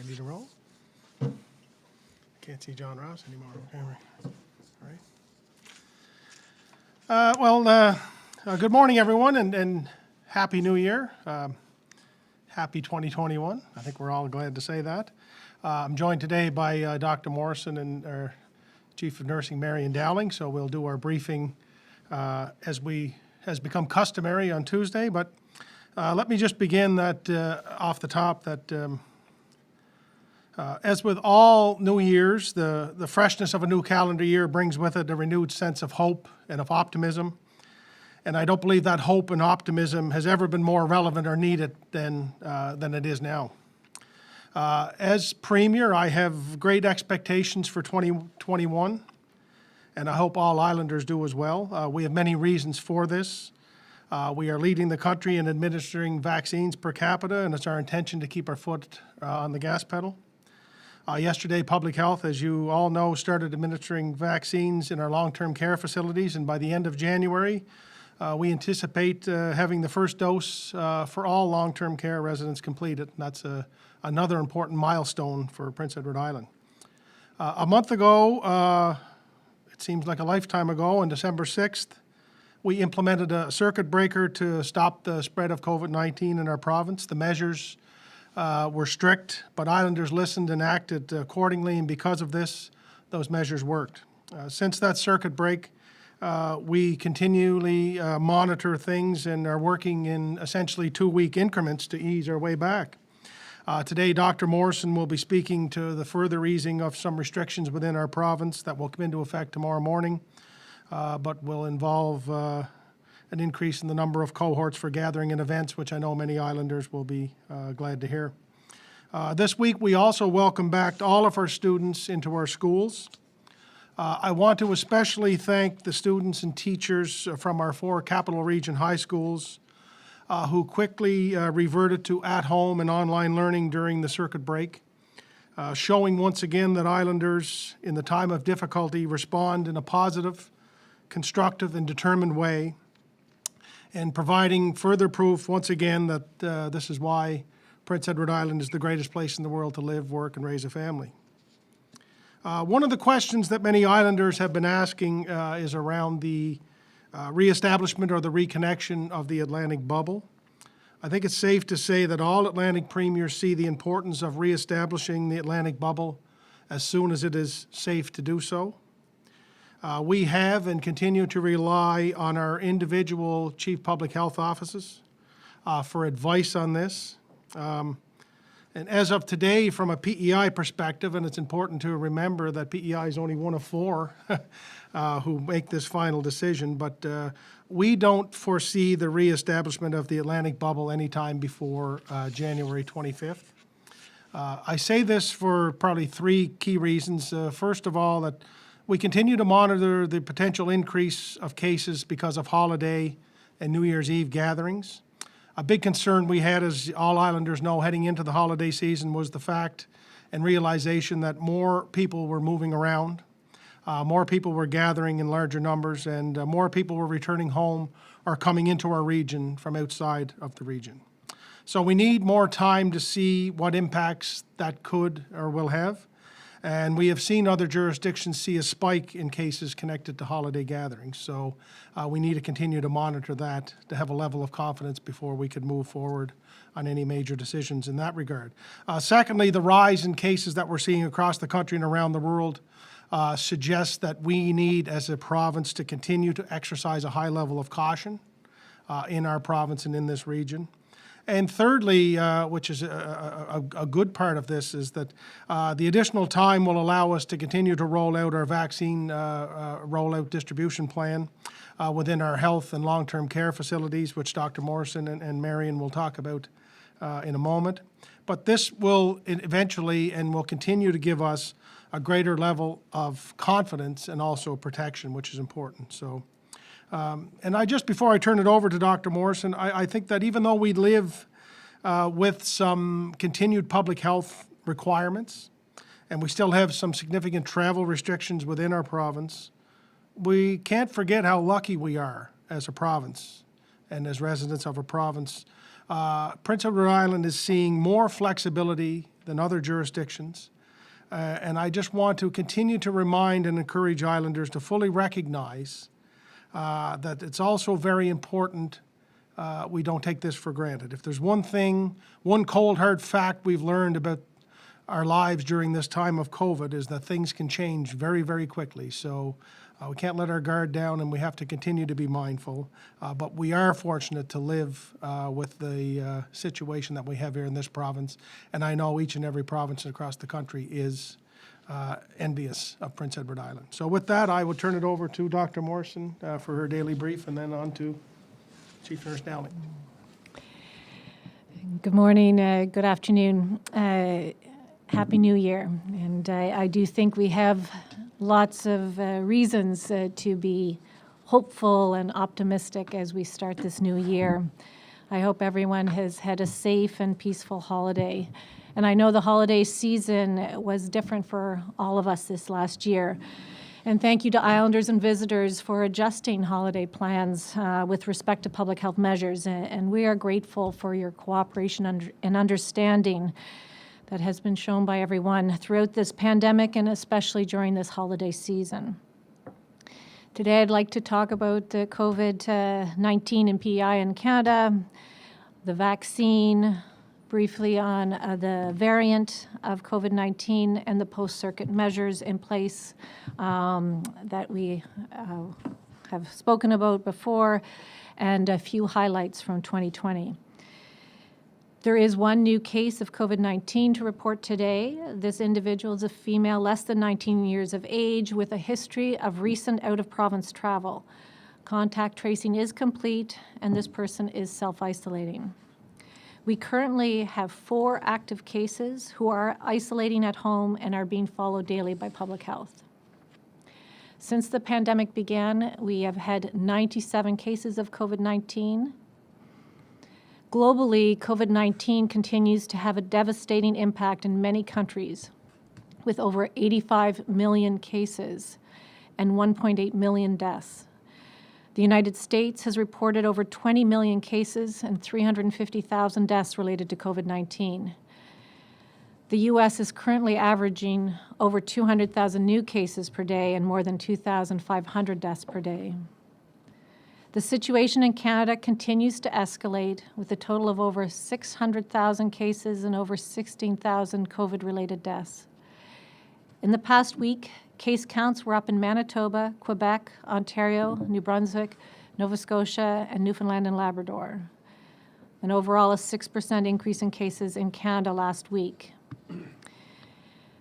Ready to roll? Can't see John Ross anymore. Okay, all right. Good morning, everyone, and Happy New Year. Happy 2021. I think we're all glad to say that. I'm joined today by Dr. Morrison and our Chief of Nursing, Marion Dowling, so we'll do our briefing as has become customary on Tuesday. But let me just begin that off the top that as with all New Year's, the freshness of a new calendar year brings with it a renewed sense of hope and of optimism. And I don't believe that hope and optimism has ever been more relevant or needed than it is now. As Premier, I have great expectations for 2021, and I hope all Islanders do as well. We have many reasons for this. We are leading the country in administering vaccines per capita, and it's our intention to keep our foot on the gas pedal. Yesterday, Public Health, as you all know, started administering vaccines in our long-term care facilities, and by the end of January, we anticipate having the first dose for all long-term care residents completed. And that's another important milestone for Prince Edward Island. A month ago, it seems like a lifetime ago, on December 6th, we implemented a circuit breaker to stop the spread of COVID-19 in our province. The measures were strict, but Islanders listened and acted accordingly, and because of this, those measures worked. Since that circuit break, we continually monitor things and are working in essentially 2-week increments to ease our way back. Today, Dr. Morrison will be speaking to the further easing of some restrictions within our province that will come into effect tomorrow morning, but will involve an increase in the number of cohorts for gathering and events, which I know many Islanders will be glad to hear. This week, we also welcome back all of our students into our schools. I want to especially thank the students and teachers from our 4 Capital Region high schools who quickly reverted to at-home and online learning during the circuit break, showing once again that Islanders, in the time of difficulty, respond in a positive, constructive, and determined way, and providing further proof once again that this is why Prince Edward Island is the greatest place in the world to live, work, and raise a family. One of the questions that many Islanders have been asking is around the reestablishment or the reconnection of the Atlantic bubble. I think it's safe to say that all Atlantic premiers see the importance of reestablishing the Atlantic bubble as soon as it is safe to do so. We have and continue to rely on our individual chief public health offices for advice on this. And as of today, from a PEI perspective, and it's important to remember that PEI is only one of 4 who make this final decision, but we don't foresee the reestablishment of the Atlantic bubble anytime before January 25th. I say this for probably 3 key reasons. First of all, that we continue to monitor the potential increase of cases because of holiday and New Year's Eve gatherings. A big concern we had, as all Islanders know, heading into the holiday season was the fact and realization that more people were moving around, more people were gathering in larger numbers, and more people were returning home or coming into our region from outside of the region. So we need more time to see what impacts that could or will have. And we have seen other jurisdictions see a spike in cases connected to holiday gatherings. So we need to continue to monitor that to have a level of confidence before we could move forward on any major decisions in that regard. Secondly, the rise in cases that we're seeing across the country and around the world suggests that we need, as a province, to continue to exercise a high level of caution in our province and in this region. And thirdly, which is a good part of this, is that the additional time will allow us to continue to roll out our vaccine rollout distribution plan within our health and long-term care facilities, which Dr. Morrison and Marion will talk about in a moment. But this will eventually and will continue to give us a greater level of confidence and also protection, which is important. So. And before I turn it over to Dr. Morrison, I think that even though we live with some continued public health requirements, and we still have some significant travel restrictions within our province, we can't forget how lucky we are as a province and as residents of a province. Prince Edward Island is seeing more flexibility than other jurisdictions. And I just want to continue to remind and encourage Islanders to fully recognize that it's also very important we don't take this for granted. If there's one thing, one cold hard fact we've learned about our lives during this time of COVID is that things can change very, very quickly. So we can't let our guard down, and we have to continue to be mindful. But we are fortunate to live with the situation that we have here in this province. And I know each and every province across the country is envious of Prince Edward Island. So with that, I will turn it over to Dr. Morrison for her daily brief, and then on to Chief Nurse Dowling. Good morning, good afternoon. Happy New Year. And I do think we have lots of reasons to be hopeful and optimistic as we start this new year. I hope everyone has had a safe and peaceful holiday. And I know the holiday season was different for all of us this last year. And thank you to Islanders and visitors for adjusting holiday plans with respect to public health measures. And we are grateful for your cooperation and understanding that has been shown by everyone throughout this pandemic and especially during this holiday season. Today I'd like to talk about the COVID-19 and PEI in Canada, the vaccine, briefly on the variant of COVID-19 and the post-circuit measures in place that we have spoken about before, and a few highlights from 2020. There is one new case of COVID-19 to report today. This individual is a female less than 19 years of age with a history of recent out-of-province travel. Contact tracing is complete, and this person is self-isolating. We currently have 4 active cases who are isolating at home and are being followed daily by public health. Since the pandemic began, we have had 97 cases of COVID-19. Globally, COVID-19 continues to have a devastating impact in many countries, with over 85 million cases and 1.8 million deaths. The United States has reported over 20 million cases and 350,000 deaths related to COVID-19. The U.S. is currently averaging over 200,000 new cases per day and more than 2,500 deaths per day. The situation in Canada continues to escalate, with a total of over 600,000 cases and over 16,000 COVID-related deaths. In the past week, case counts were up in Manitoba, Quebec, Ontario, New Brunswick, Nova Scotia, and Newfoundland and Labrador. And overall, a 6% increase in cases in Canada last week.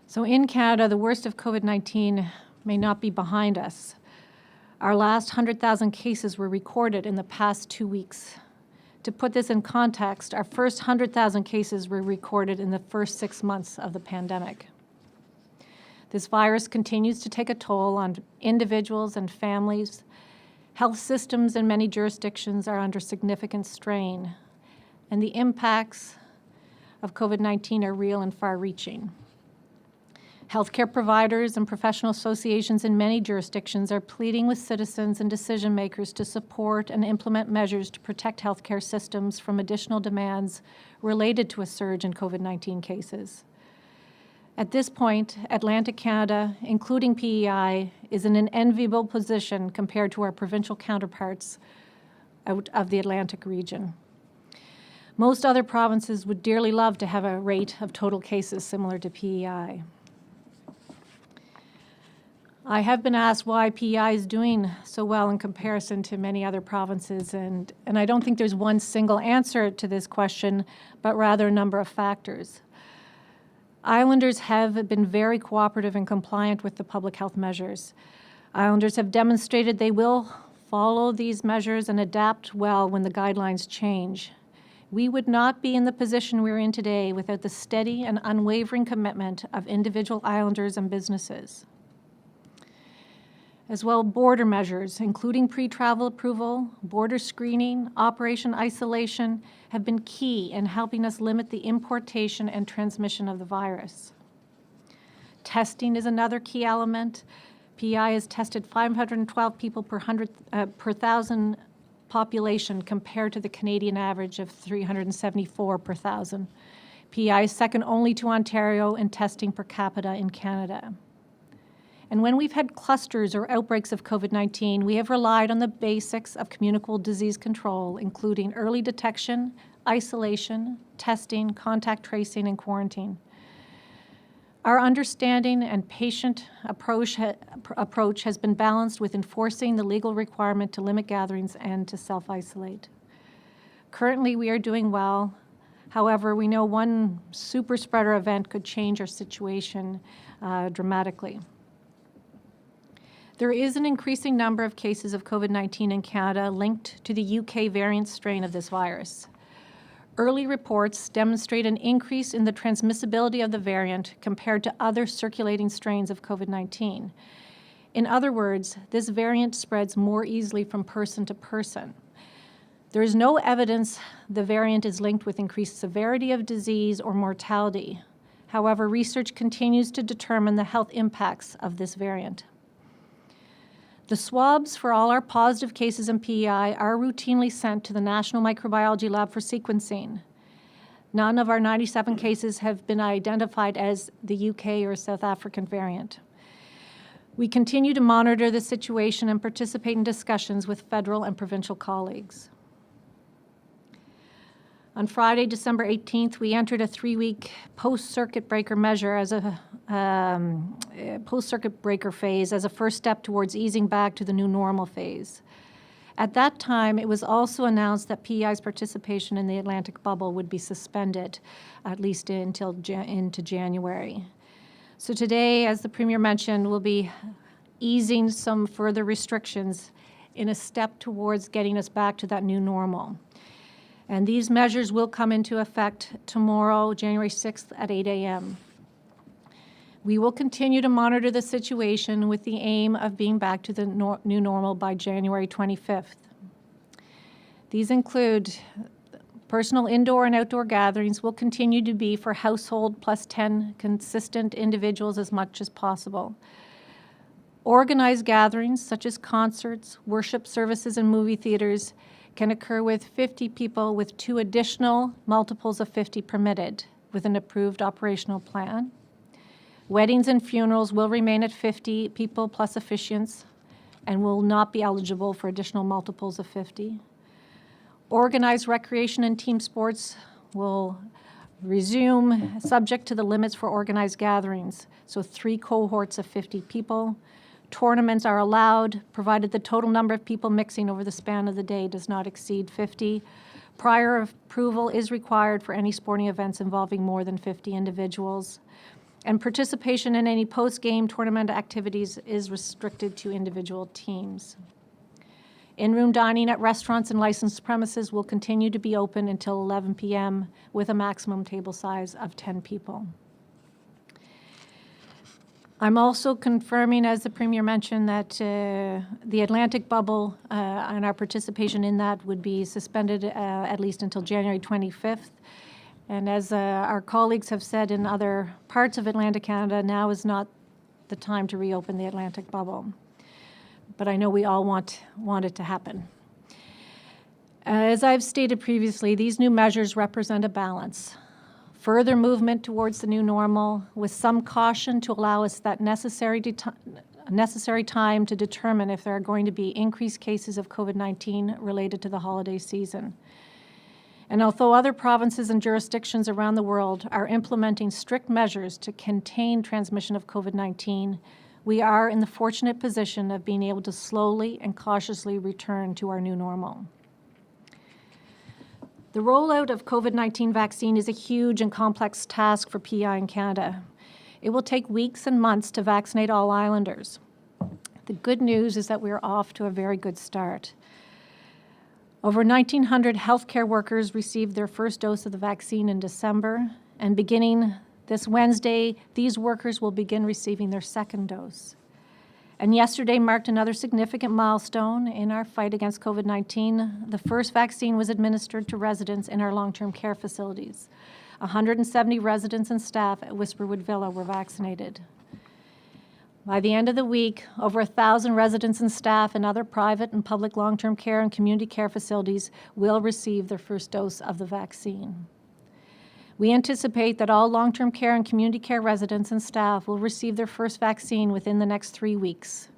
So in Canada, the worst of COVID-19 may not be behind us. Our last 100,000 cases were recorded in the past 2 weeks. To put this in context, our first 100,000 cases were recorded in the first 6 months of the pandemic. This virus continues to take a toll on individuals and families. Health systems in many jurisdictions are under significant strain, and the impacts of COVID-19 are real and far-reaching. Healthcare providers and professional associations in many jurisdictions are pleading with citizens and decision makers to support and implement measures to protect healthcare systems from additional demands related to a surge in COVID-19 cases. At this point, Atlantic Canada, including PEI, is in an enviable position compared to our provincial counterparts out of the Atlantic region. Most other provinces would dearly love to have a rate of total cases similar to PEI. I have been asked why PEI is doing so well in comparison to many other provinces, and I don't think there's one single answer to this question, but rather a number of factors. Islanders have been very cooperative and compliant with the public health measures. Islanders have demonstrated they will follow these measures and adapt well when the guidelines change. We would not be in the position we're in today without the steady and unwavering commitment of individual Islanders and businesses. As well, border measures, including pre-travel approval, border screening, Operation Isolation, have been key in helping us limit the importation and transmission of the virus. Testing is another key element. PEI has tested 512 people per 1,000 population compared to the Canadian average of 374 per 1,000. PEI is second only to Ontario in testing per capita in Canada. And when we've had clusters or outbreaks of COVID-19, we have relied on the basics of communicable disease control, including early detection, isolation, testing, contact tracing, and quarantine. Our understanding and patient approach has been balanced with enforcing the legal requirement to limit gatherings and to self-isolate. Currently, we are doing well. However, we know one super spreader event could change our situation dramatically. There is an increasing number of cases of COVID-19 in Canada linked to the UK variant strain of this virus. Early reports demonstrate an increase in the transmissibility of the variant compared to other circulating strains of COVID-19. In other words, this variant spreads more easily from person to person. There is no evidence the variant is linked with increased severity of disease or mortality. However, research continues to determine the health impacts of this variant. The swabs for all our positive cases in PEI are routinely sent to the National Microbiology Lab for sequencing. None of our 97 cases have been identified as the UK or South African variant. We continue to monitor the situation and participate in discussions with federal and provincial colleagues. On Friday, December 18th, we entered a 3-week post-circuit breaker measure as a post-circuit breaker phase as a first step towards easing back to the new normal phase. At that time, it was also announced that PEI's participation in the Atlantic bubble would be suspended, at least until into January. So today, as the Premier mentioned, we'll be easing some further restrictions in a step towards getting us back to that new normal. And these measures will come into effect tomorrow, January 6th at 8 a.m. We will continue to monitor the situation with the aim of being back to the new normal by January 25th. These include personal indoor and outdoor gatherings will continue to be for household plus 10 consistent individuals as much as possible. Organized gatherings such as concerts, worship services, and movie theaters can occur with 50 people with 2 additional multiples of 50 permitted with an approved operational plan. Weddings and funerals will remain at 50 people plus officiants and will not be eligible for additional multiples of 50. Organized recreation and team sports will resume subject to the limits for organized gatherings, so 3 cohorts of 50 people. Tournaments are allowed, provided the total number of people mixing over the span of the day does not exceed 50. Prior approval is required for any sporting events involving more than 50 individuals. And participation in any post-game tournament activities is restricted to individual teams. In-room dining at restaurants and licensed premises will continue to be open until 11 p.m. with a maximum table size of 10 people. I'm also confirming, as the Premier mentioned, that the Atlantic bubble and our participation in that would be suspended at least until January 25th. And as our colleagues have said in other parts of Atlantic Canada, now is not the time to reopen the Atlantic bubble. But I know we all want it to happen. As I've stated previously, these new measures represent a balance. Further movement towards the new normal with some caution to allow us that necessary time to determine if there are going to be increased cases of COVID-19 related to the holiday season. And although other provinces and jurisdictions around the world are implementing strict measures to contain transmission of COVID-19, we are in the fortunate position of being able to slowly and cautiously return to our new normal. The rollout of COVID-19 vaccine is a huge and complex task for PEI in Canada. It will take weeks and months to vaccinate all islanders. The good news is that we are off to a very good start. Over 1,900 healthcare workers received their first dose of the vaccine in December, and beginning this Wednesday, these workers will begin receiving their second dose. And yesterday marked another significant milestone in our fight against COVID-19. The first vaccine was administered to residents in our long-term care facilities. 170 residents and staff at Whisperwood Villa were vaccinated. By the end of the week, over 1,000 residents and staff in other private and public long-term care and community care facilities will receive their first dose of the vaccine. We anticipate that all long-term care and community care residents and staff will receive their first vaccine within the next 3 weeks.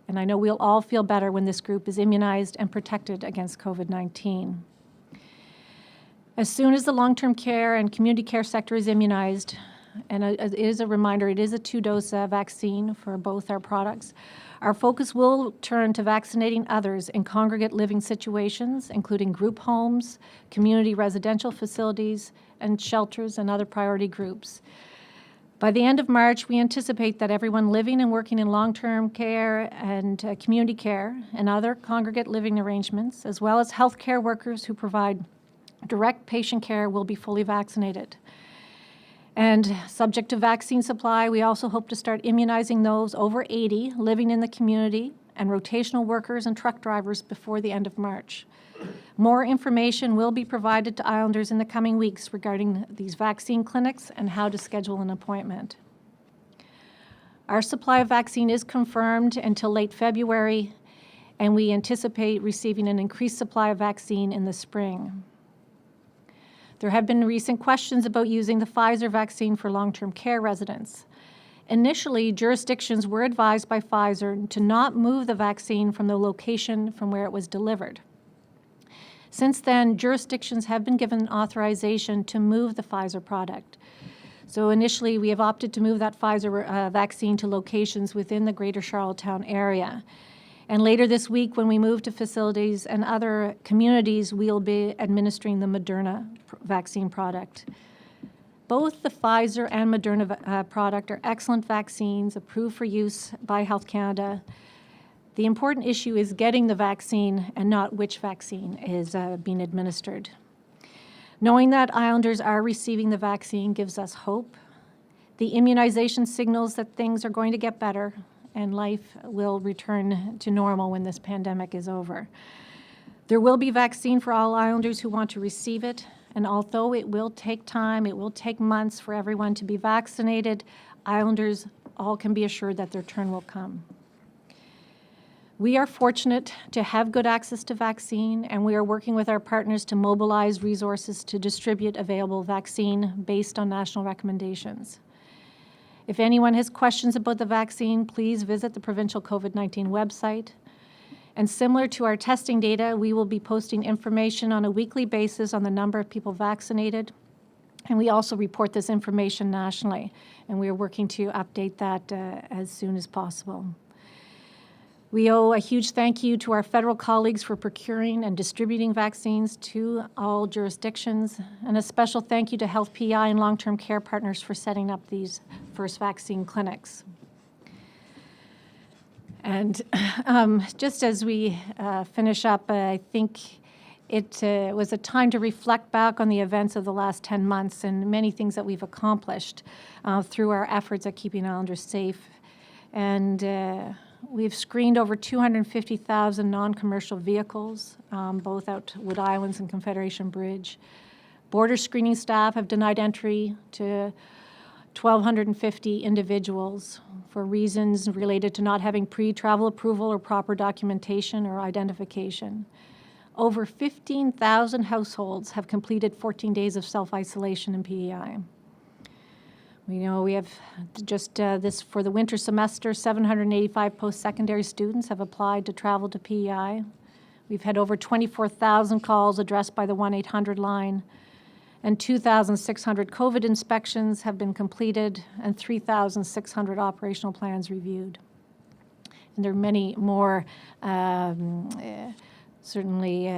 And I know we'll all feel better when this group is immunized and protected against COVID-19. As soon as the long-term care and community care sector is immunized, and it is a reminder, it is a 2-dose vaccine for both our products, our focus will turn to vaccinating others in congregate living situations, including group homes, community residential facilities, and shelters and other priority groups. By the end of March, we anticipate that everyone living and working in long-term care and community care and other congregate living arrangements, as well as healthcare workers who provide direct patient care, will be fully vaccinated. And subject to vaccine supply, we also hope to start immunizing those over 80 living in the community and rotational workers and truck drivers before the end of March. More information will be provided to Islanders in the coming weeks regarding these vaccine clinics and how to schedule an appointment. Our supply of vaccine is confirmed until late February, and we anticipate receiving an increased supply of vaccine in the spring. There have been recent questions about using the Pfizer vaccine for long-term care residents. Initially, jurisdictions were advised by Pfizer to not move the vaccine from the location from where it was delivered. Since then, jurisdictions have been given authorization to move the Pfizer product. So initially, we have opted to move that Pfizer vaccine to locations within the Greater Charlottetown area. And later this week, when we move to facilities and other communities, we'll be administering the Moderna vaccine product. Both the Pfizer and Moderna product are excellent vaccines approved for use by Health Canada. The important issue is getting the vaccine and not which vaccine is being administered. Knowing that Islanders are receiving the vaccine gives us hope. The immunization signals that things are going to get better and life will return to normal when this pandemic is over. There will be vaccine for all Islanders who want to receive it, and although it will take time, it will take months for everyone to be vaccinated, Islanders all can be assured that their turn will come. We are fortunate to have good access to vaccine, and we are working with our partners to mobilize resources to distribute available vaccine based on national recommendations. If anyone has questions about the vaccine, please visit the provincial COVID-19 website. And similar to our testing data, we will be posting information on a weekly basis on the number of people vaccinated. And we also report this information nationally, and we are working to update that as soon as possible. We owe a huge thank you to our federal colleagues for procuring and distributing vaccines to all jurisdictions, and a special thank you to Health PI and long-term care partners for setting up these first vaccine clinics. And just as we finish up, I think it was a time to reflect back on the events of the last 10 months and many things that we've accomplished through our efforts at keeping Islanders safe. And we've screened over 250,000 non-commercial vehicles, both out to Wood Islands and Confederation Bridge. Border screening staff have denied entry to 1,250 individuals for reasons related to not having pre-travel approval or proper documentation or identification. Over 15,000 households have completed 14 days of self-isolation in PEI. We know we have just this for the winter semester, 785 post-secondary students have applied to travel to PEI. We've had over 24,000 calls addressed by the 1-800 line, and 2,600 COVID inspections have been completed, and 3,600 operational plans reviewed. And there are many more certainly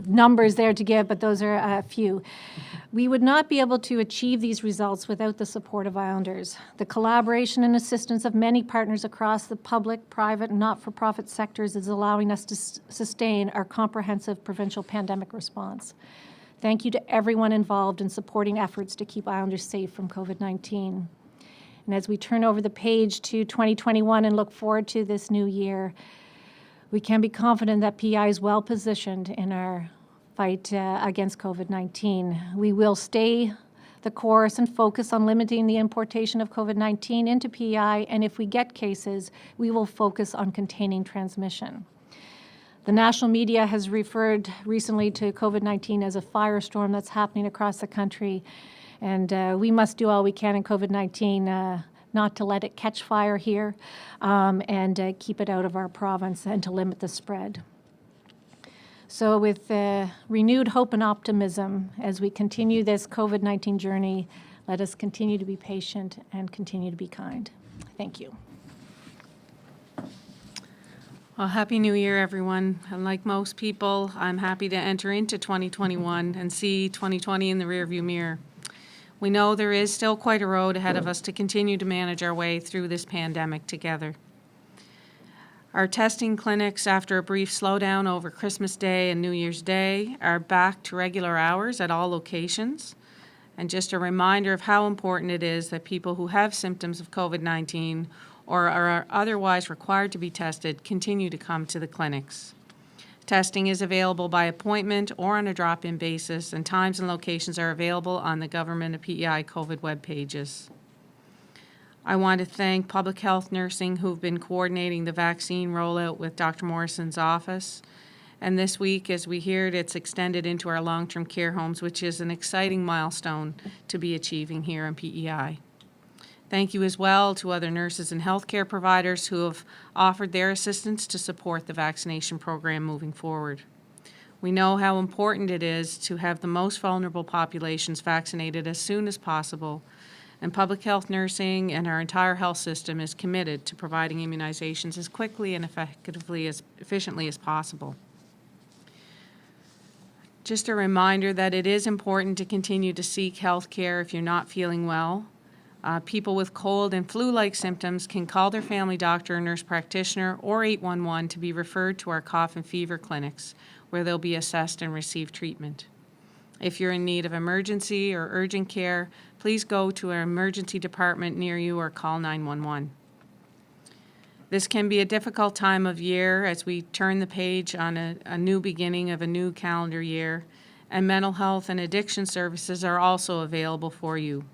numbers there to give, but those are a few. We would not be able to achieve these results without the support of Islanders. The collaboration and assistance of many partners across the public, private, and not-for-profit sectors is allowing us to sustain our comprehensive provincial pandemic response. Thank you to everyone involved in supporting efforts to keep Islanders safe from COVID-19. And as we turn over the page to 2021 and look forward to this new year, we can be confident that PEI is well positioned in our fight against COVID-19. We will stay the course and focus on limiting the importation of COVID-19 into PEI, and if we get cases, we will focus on containing transmission. The national media has referred recently to COVID-19 as a firestorm that's happening across the country, And we must do all we can in COVID-19 not to let it catch fire here and keep it out of our province and to limit the spread. So with renewed hope and optimism as we continue this COVID-19 journey, let us continue to be patient and continue to be kind. Thank you. Well, Happy New Year, everyone. And like most people, I'm happy to enter into 2021 and see 2020 in the rearview mirror. We know there is still quite a road ahead of us to continue to manage our way through this pandemic together. Our testing clinics, after a brief slowdown over Christmas Day and New Year's Day, are back to regular hours at all locations. And just a reminder of how important it is that people who have symptoms of COVID-19 or are otherwise required to be tested continue to come to the clinics. Testing is available by appointment or on a drop-in basis, and times and locations are available on the Government of PEI COVID web pages. I want to thank Public Health Nursing who've been coordinating the vaccine rollout with Dr. Morrison's office. And this week, as we heard, it's extended into our long-term care homes, which is an exciting milestone to be achieving here in PEI. Thank you as well to other nurses and healthcare providers who have offered their assistance to support the vaccination program moving forward. We know how important it is to have the most vulnerable populations vaccinated as soon as possible, and public health nursing and our entire health system is committed to providing immunizations as quickly and efficiently as possible. Just a reminder that it is important to continue to seek health care if you're not feeling well. People with cold and flu-like symptoms can call their family doctor or nurse practitioner or 811 to be referred to our cough and fever clinics, where they'll be assessed and receive treatment. If you're in need of emergency or urgent care, please go to an emergency department near you or call 911. This can be a difficult time of year as we turn the page on a new beginning of a new calendar year, and mental health and addiction services are also available for you.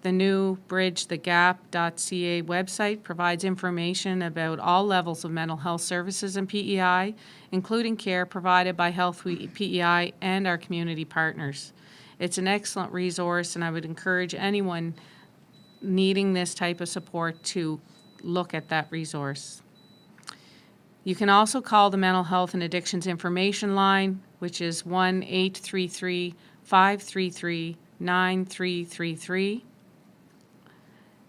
The new bridgethegap.ca website provides information about all levels of mental health services in PEI, including care provided by Health PEI and our community partners. It's an excellent resource, and I would encourage anyone needing this type of support to look at that resource. You can also call the Mental Health and Addictions Information Line, which is 1-833-533-9333.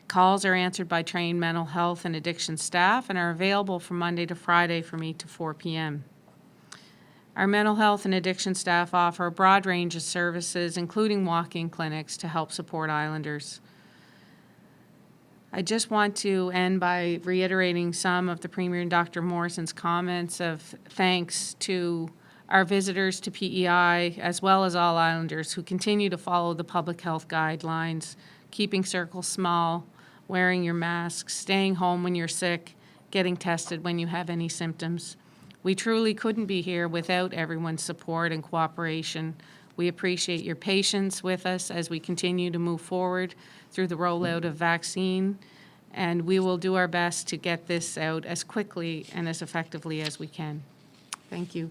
Calls are answered by trained mental health and addiction staff and are available from Monday to Friday from 8 to 4 p.m. Our mental health and addiction staff offer a broad range of services, including walk-in clinics, to help support Islanders. I just want to end by reiterating some of the Premier and Dr. Morrison's comments of thanks to our visitors to PEI, as well as all Islanders who continue to follow the public health guidelines, keeping circles small, wearing your masks, staying home when you're sick, getting tested when you have any symptoms. We truly couldn't be here without everyone's support and cooperation. We appreciate your patience with us as we continue to move forward through the rollout of vaccine, and we will do our best to get this out as quickly and as effectively as we can. Thank you.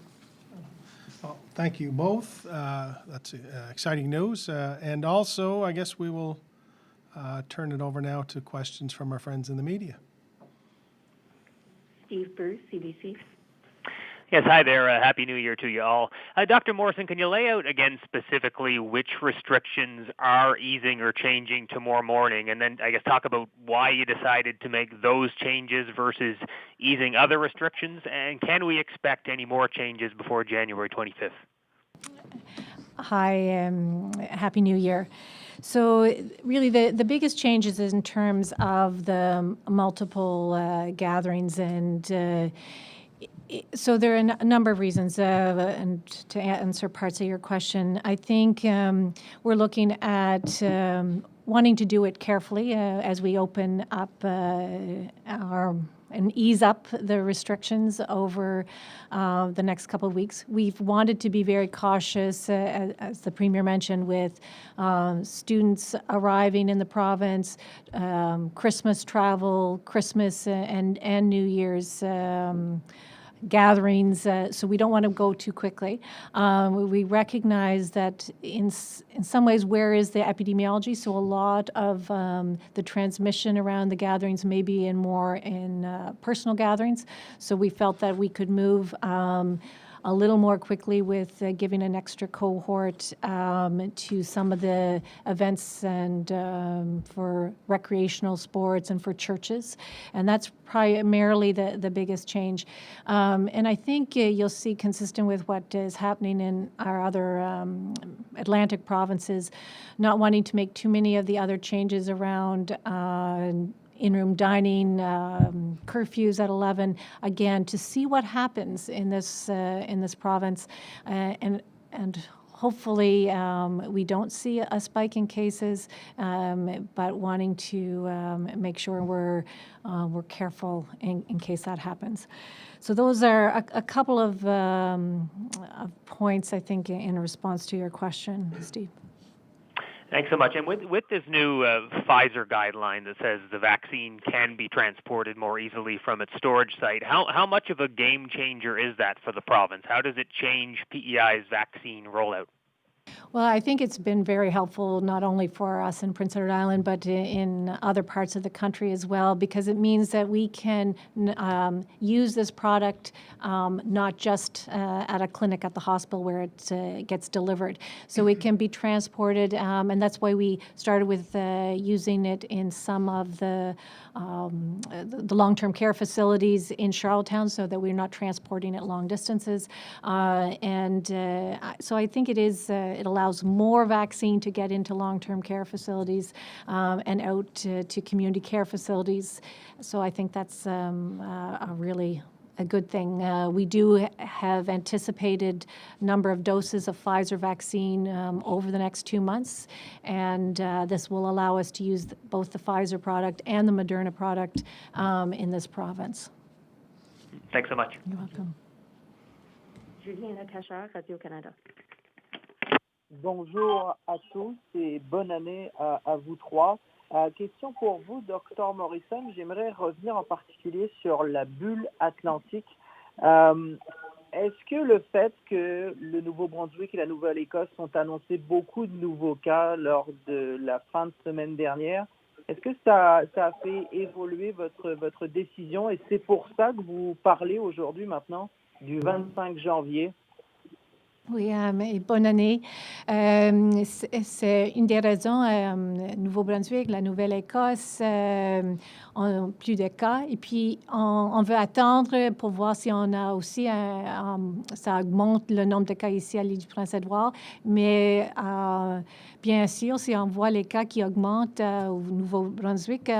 Well, thank you both. That's exciting news. And also, I guess we will turn it over now to questions from our friends in the media. Steve Bruce, CBC. Yes, hi there. Happy New Year to you all. Dr. Morrison, can you lay out again specifically which restrictions are easing or changing tomorrow morning? And then I guess talk about why you decided to make those changes versus easing other restrictions. And can we expect any more changes before January 25th? Hi, Happy New Year. So really the biggest changes is in terms of the multiple gatherings, and so there are a number of reasons, and to answer parts of your question, I think we're looking at wanting to do it carefully as we open up and ease up the restrictions over the next couple of weeks. We've wanted to be very cautious, as the Premier mentioned, with students arriving in the province, Christmas travel, Christmas and New Year's gatherings, so we don't want to go too quickly. We recognize that in some ways, where is the epidemiology? So a lot of the transmission around the gatherings may be more in personal gatherings. So we felt that we could move a little more quickly with giving an extra cohort to some of the events and for recreational sports and for churches. And that's primarily the biggest change. And I think you'll see, consistent with what is happening in our other Atlantic provinces, not wanting to make too many of the other changes around in-room dining, curfews at 11, again, to see what happens in this province, and hopefully we don't see a spike in cases, but wanting to make sure we're careful in case that happens. So those are a couple of points, I think, in response to your question, Steve. Thanks so much. And with this new Pfizer guideline that says the vaccine can be transported more easily from its storage site, how much of a game changer is that for the province? How does it change PEI's vaccine rollout? Well, I think it's been very helpful, not only for us in Prince Edward Island, but in other parts of the country as well, because it means that we can use this product not just at a clinic at the hospital where it gets delivered. So it can be transported, and that's why we started with using it in some of the long-term care facilities in Charlottetown, so that we're not transporting it long distances. So I think it allows more vaccine to get into long-term care facilities and out to community care facilities. So I think that's a good thing. We do have anticipated number of doses of Pfizer vaccine over the next 2 months, and this will allow us to use both the Pfizer product and the Moderna product in this province. Thanks so much. You're welcome. Julien Lacacha, Radio-Canada. Bonjour à tous et bonne année à vous trois. Question pour vous, Dr Morrison. J'aimerais revenir en particulier sur la bulle atlantique. Est-ce que le fait que le Nouveau-Brunswick et la Nouvelle-Écosse ont annoncé beaucoup de nouveaux cas lors de la fin de semaine dernière, est-ce que ça a fait évoluer votre décision, et c'est pour ça que vous parlez aujourd'hui maintenant du 25 janvier? Oui, et bonne année. C'est une des raisons. Nouveau-Brunswick, la Nouvelle-Écosse ont plus de cas. Et puis, on veut attendre pour voir si on a aussi, ça augmente le nombre de cas ici à l'île du Prince-Édouard. Mais bien sûr, si on voit les cas qui augmentent au Nouveau-Brunswick,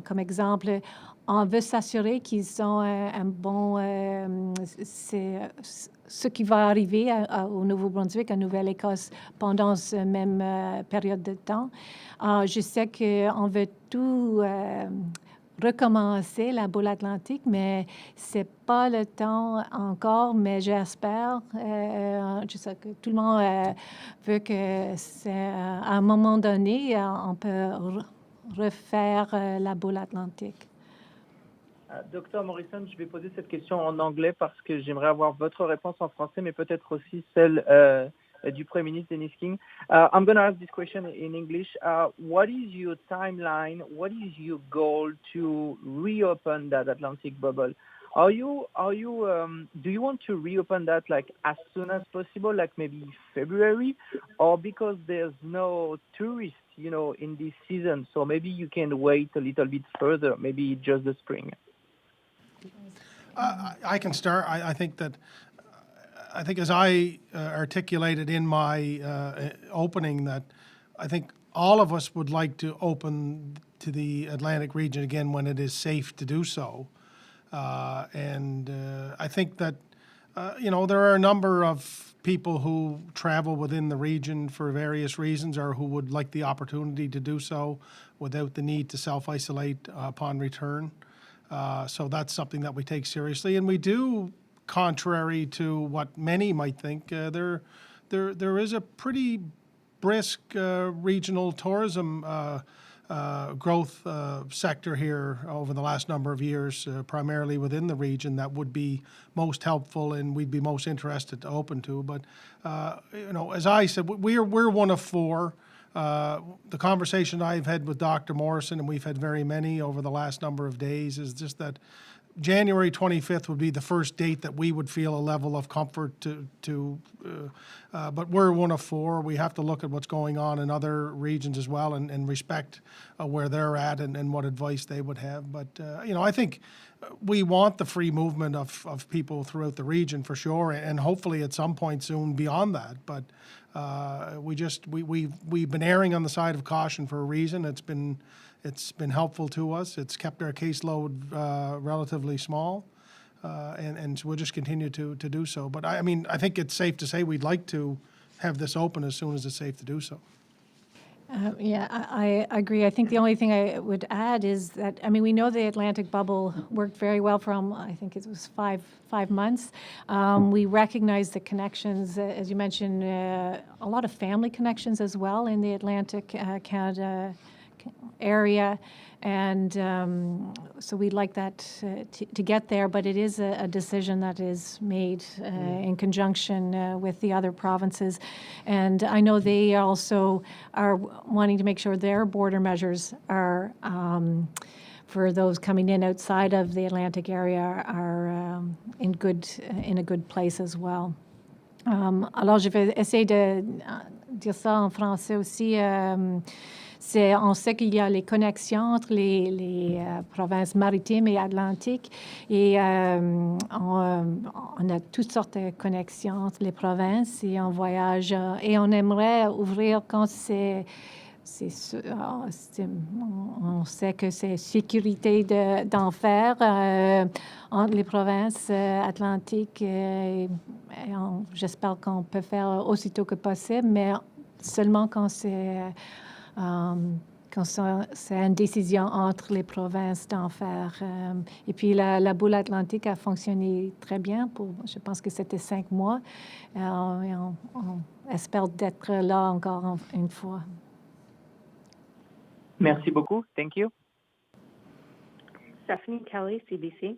comme exemple, on veut s'assurer qu'ils ont un bon... ce qui va arriver au Nouveau-Brunswick, en Nouvelle-Écosse, pendant cette même période de temps. Je sais qu'on veut tout recommencer, la bulle atlantique, mais ce n'est pas le temps encore, mais j'espère. Je sais que tout le monde veut que, à un moment donné, on peut refaire la bulle atlantique. Docteur Morrison, je vais poser cette question en anglais parce que j'aimerais avoir votre réponse en français, mais peut-être aussi celle du Premier ministre Denis King. I'm going to ask this question in English. What is your timeline? What is your goal to reopen that Atlantic bubble? Do you want to reopen that like as soon as possible, like maybe February, or because there's no tourists, in this season, so maybe you can wait a little bit further, maybe just the spring? I can start. I think as I articulated in my opening, that I think all of us would like to open to the Atlantic region again when it is safe to do so. And I think that, there are a number of people who travel within the region for various reasons, or who would like the opportunity to do so without the need to self-isolate upon return. So that's something that we take seriously, and we do, contrary to what many might think, there is a pretty brisk regional tourism growth sector here over the last number of years, primarily within the region, that would be most helpful and we'd be most interested to open to. But, as I said, we're one of four. The conversation I've had with Dr. Morrison, and we've had very many over the last number of days, is just that January 25th would be the first date that we would feel a level of comfort but we're one of four. We have to look at what's going on in other regions as well and respect where they're at and what advice they would have. But, I think we want the free movement of people throughout the region for sure, and hopefully at some point soon beyond that. But we've been erring on the side of caution for a reason. It's been helpful to us. It's kept our caseload relatively small, and we'll just continue to do so. But I think it's safe to say we'd like to have this open as soon as it's safe to do so. I agree. I think the only thing I would add is that, we know the Atlantic bubble worked very well for, I think it was five months. We recognize the connections, as you mentioned, a lot of family connections as well in the Atlantic Canada area, and so we'd like that to get there, but it is a decision that is made in conjunction with the other provinces, and I know they also are wanting to make sure their border measures are for those coming in outside of the Atlantic area are in a good place as well. Alors je vais essayer de dire ça en français aussi. On sait qu'il y a les connexions entre les provinces maritimes et atlantiques et on a toutes sortes de connexions entre les provinces et on voyage et on aimerait ouvrir quand on sait que c'est sécurité d'en faire entre les provinces atlantiques j'espère qu'on peut faire aussitôt que possible, mais seulement quand c'est une décision entre les provinces d'en faire. Et puis la boule atlantique a fonctionné très bien je pense que c'était 5 mois. Et on espère d'être là encore une fois. Merci beaucoup. Thank you. Stephanie Kelly, CBC.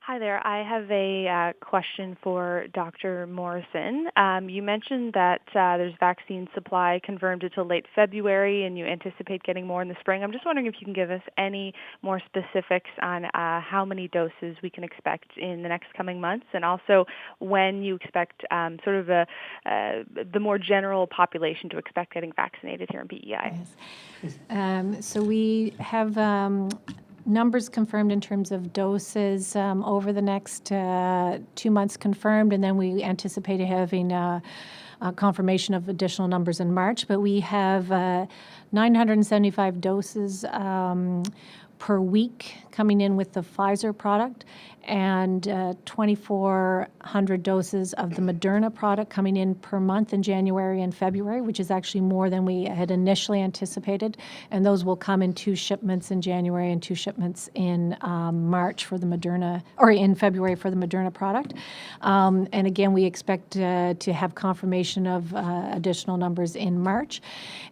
Hi there. I have a question for Dr. Morrison. You mentioned that there's vaccine supply confirmed until late February, and you anticipate getting more in the spring. I'm just wondering if you can give us any more specifics on how many doses we can expect in the next coming months, and also when you expect the more general population to expect getting vaccinated here in PEI. Yes. So we have numbers confirmed in terms of doses over the next 2 months confirmed, and then we anticipate having a confirmation of additional numbers in March. But we have 975 doses per week coming in with the Pfizer product, and 2,400 doses of the Moderna product coming in per month in January and February, which is actually more than we had initially anticipated. And those will come in 2 shipments in January and 2 shipments in March for the Moderna, or in February for the Moderna product. And again, we expect to have confirmation of additional numbers in March.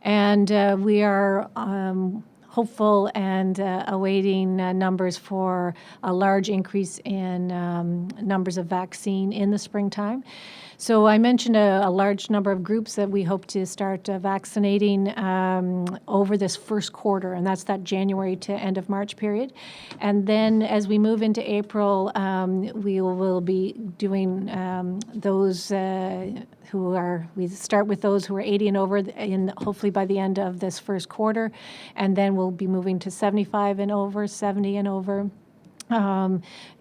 And we are hopeful and awaiting numbers for a large increase in numbers of vaccine in the springtime. So I mentioned a large number of groups that we hope to start vaccinating over this first quarter, and that's that January to end of March period. And then as we move into April, we will be doing those we start with those who are 80 and over, hopefully by the end of this first quarter, and then we'll be moving to 75 and over, 70 and over.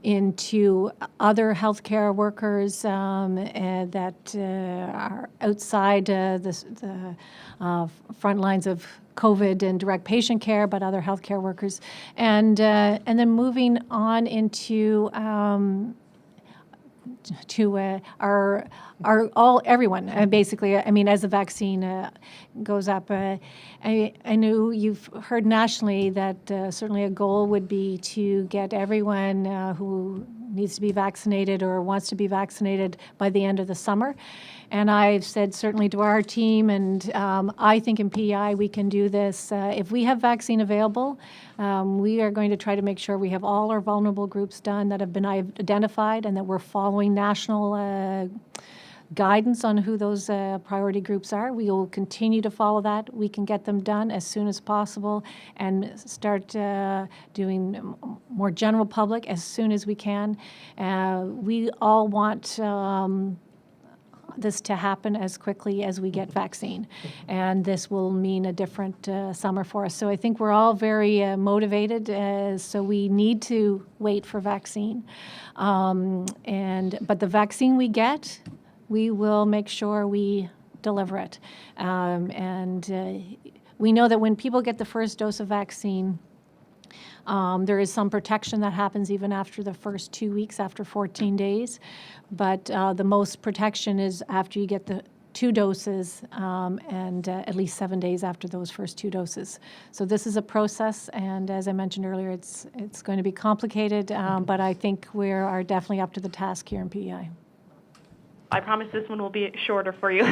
Into other healthcare workers that are outside the front lines of COVID and direct patient care, but other healthcare workers, and then moving on into everyone basically. I mean, as the vaccine goes up, I know you've heard nationally that certainly a goal would be to get everyone who needs to be vaccinated or wants to be vaccinated by the end of the summer. And I've said certainly to our team, and I think in PEI we can do this. If we have vaccine available, we are going to try to make sure we have all our vulnerable groups done that have been identified and that we're following national guidance on who those priority groups are. We will continue to follow that. We can get them done as soon as possible and start doing more general public as soon as we can. We all want this to happen as quickly as we get vaccine, and this will mean a different summer for us. So I think we're all very motivated, so we need to wait for vaccine. But the vaccine we get, we will make sure we deliver it. We know that when people get the first dose of vaccine, there is some protection that happens even after the first 2 weeks, after 14 days. But the most protection is after you get the 2 doses and at least 7 days after those first 2 doses. So this is a process, and as I mentioned earlier, it's going to be complicated, but I think we are definitely up to the task here in PEI. I promise this one will be shorter for you.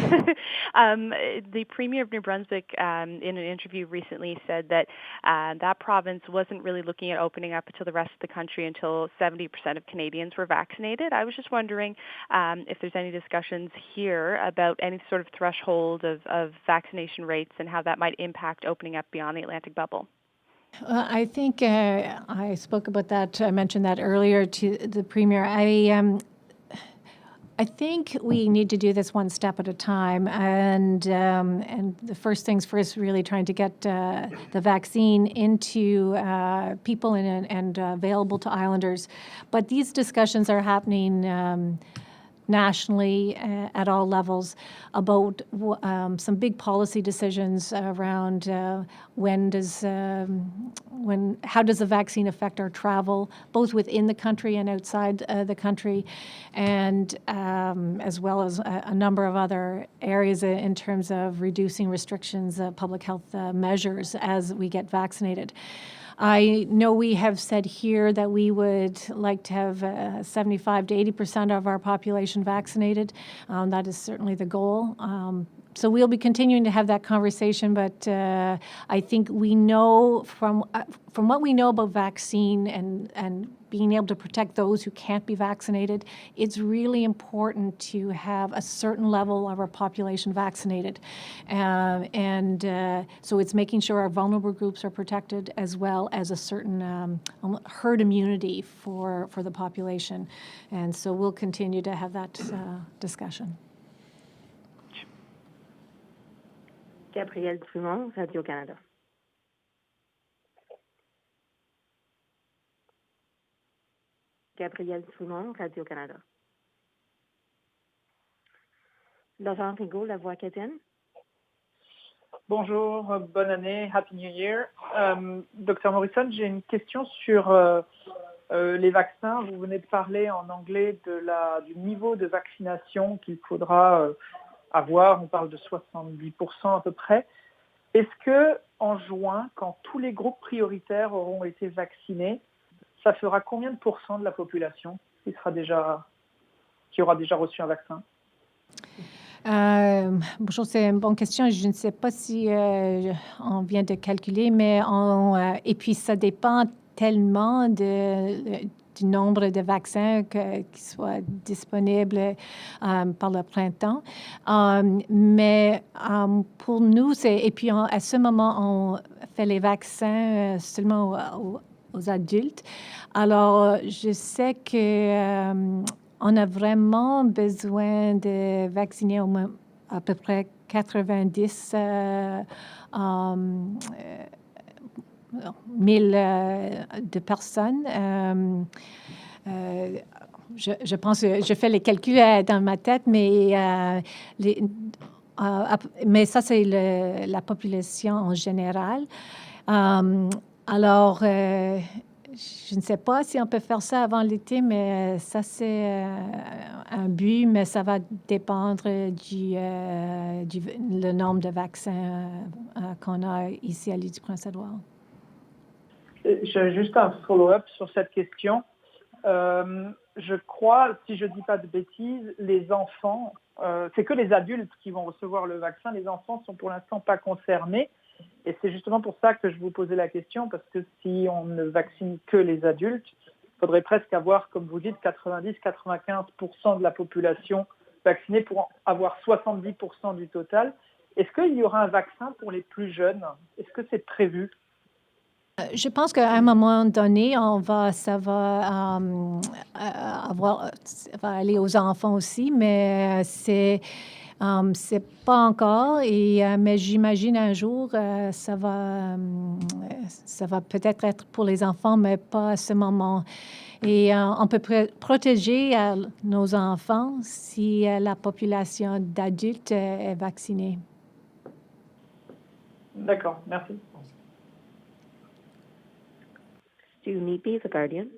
The Premier of New Brunswick, in an interview recently, said that that province wasn't really looking at opening up to the rest of the country until 70% of Canadians were vaccinated. I was just wondering if there's any discussions here about any sort of threshold of vaccination rates and how that might impact opening up beyond the Atlantic bubble. I think I spoke about that. I mentioned that earlier to the Premier. I think we need to do this one step at a time, and the first things first, really trying to get the vaccine into people and available to islanders. But these discussions are happening nationally at all levels about some big policy decisions around how does the vaccine affect our travel, both within the country and outside the country, and as well as a number of other areas in terms of reducing restrictions, public health measures as we get vaccinated. I know we have said here that we would like to have 75 to 80% of our population vaccinated. That is certainly the goal. So we'll be continuing to have that conversation, but I think we know from what we know about vaccine and being able to protect those who can't be vaccinated, it's really important to have a certain level of our population vaccinated. So it's making sure our vulnerable groups are protected as well as a certain herd immunity for the population. And so we'll continue to have that discussion. Gabrielle Dumont, Radio-Canada. Gabrielle Dumont, Radio-Canada. Laurent Rigaud, La Voix acadienne. Bonjour, bonne année, Happy New Year. Dr Morrison, j'ai une question sur les vaccins. Vous venez de parler en anglais du niveau de vaccination qu'il faudra avoir. On parle de 70% à peu près. Est-ce que en juin, quand tous les groupes prioritaires auront été vaccinés, ça fera combien de pourcents de la population qui aura déjà reçu un vaccin? Bonjour, c'est une bonne question. Je ne sais pas si on vient de calculer, mais et puis ça dépend tellement du nombre de vaccins qui soient disponibles par le printemps. Mais pour nous, et puis à ce moment, on fait les vaccins seulement aux adultes. Alors, je sais que on a vraiment besoin de vacciner au moins à peu près 90 000 de personnes. Je pense que je fais les calculs dans ma tête, mais ça, c'est la population en général. Alors, je ne sais pas si on peut faire ça avant l'été, mais ça, c'est un but, mais ça va dépendre le nombre de vaccins qu'on a ici à l'île du Prince-Édouard. J'ai juste un follow-up sur cette question. je crois, si je ne dis pas de bêtises, les enfants, c'est que les adultes qui vont recevoir le vaccin. Les enfants sont pour l'instant pas concernés. Et c'est justement pour ça que je vous posais la question, parce que si on ne vaccine que les adultes, il faudrait presque avoir, comme vous dites, 90-95% de la population vaccinée pour avoir 70% du total. Est-ce qu'il y aura un vaccin pour les plus jeunes? Est-ce que c'est prévu? Je pense qu'à un moment donné, ça va aller aux enfants aussi, mais c'est pas encore. Mais j'imagine un jour, ça va peut-être être pour les enfants, mais pas à ce moment. Et on peut protéger nos enfants si la population d'adultes est vaccinée. D'accord, merci. Stu Neepy, The Guardian.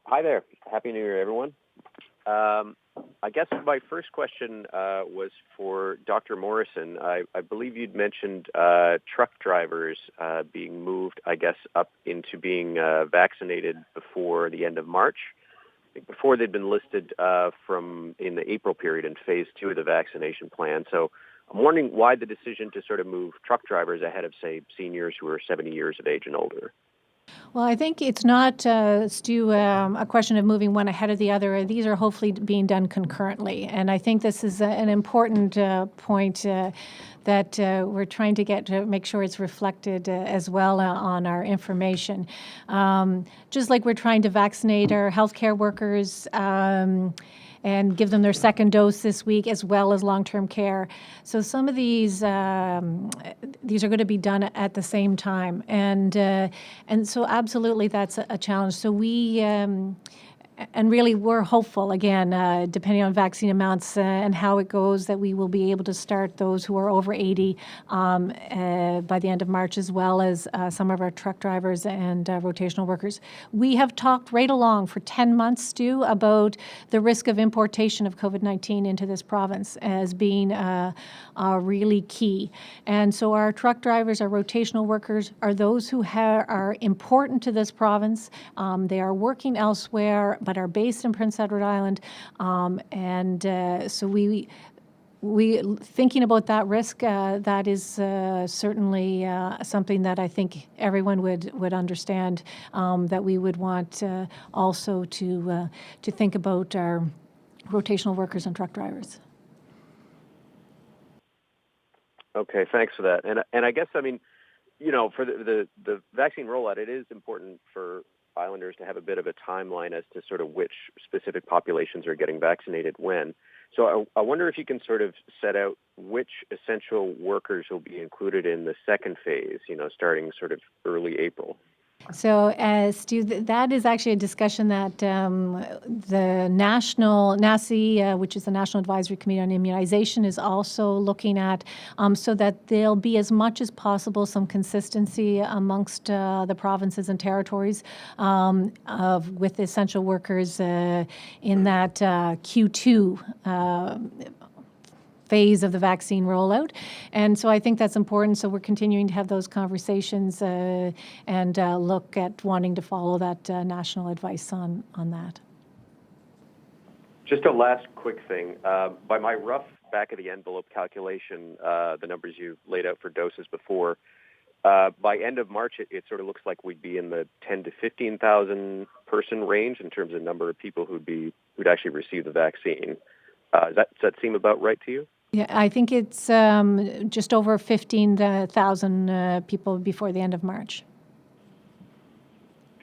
Hi there. Happy New Year, everyone. I guess my first question was for Dr. Morrison. I believe you'd mentioned truck drivers being moved, I guess, up into being vaccinated before the end of March. I think before they'd been listed in the April period in phase 2 of the vaccination plan. So I'm wondering why the decision to sort of move truck drivers ahead of, say, seniors who are 70 years of age and older. Well, I think it's not, Stu, a question of moving one ahead of the other. These are hopefully being done concurrently. And I think this is an important point that we're trying to get to make sure it's reflected as well on our information. Just like we're trying to vaccinate our healthcare workers, and give them their second dose this week, as well as long-term care. So some of these are going to be done at the same time, and so absolutely that's a challenge. So we. And really, we're hopeful, again, depending on vaccine amounts and how it goes, that we will be able to start those who are over 80 by the end of March, as well as some of our truck drivers and rotational workers. We have talked right along for 10 months, Stu, about the risk of importation of COVID-19 into this province as being really key. And so our truck drivers, our rotational workers, are those who are important to this province. They are working elsewhere, but are based in Prince Edward Island, so we thinking about that risk. That is certainly something that I think everyone would understand. That we would want also to think about our rotational workers and truck drivers. Okay, thanks for that. And I guess, I mean, you know, for the vaccine rollout, it is important for Islanders to have a bit of a timeline as to sort of which specific populations are getting vaccinated when. So I wonder if you can sort of set out which essential workers will be included in the second phase, you know, starting sort of early April. So, Stu, that is actually a discussion that the national NACI, which is the National Advisory Committee on Immunization, is also looking at, so that there'll be as much as possible some consistency amongst the provinces and territories with essential workers in that Q2 phase of the vaccine rollout. And so I think that's important. So we're continuing to have those conversations and look at wanting to follow that national advice on that. Just a last quick thing. By my rough back-of-the-envelope calculation, the numbers you laid out for doses before, by end of March, it sort of looks like we'd be in the 10 to 15,000 person range in terms of number of people who'd actually receive the vaccine. Does that seem about right to you? Yeah, I think it's just over 15,000 people before the end of March.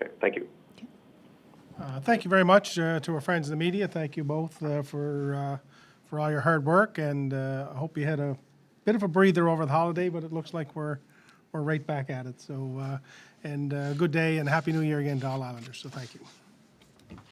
Okay, thank you. Thank you very much to our friends in the media. Thank you both for all your hard work, and I hope you had a bit of a breather over the holiday, but it looks like we're right back at it. So, and good day and Happy New Year again to all Islanders. So thank you.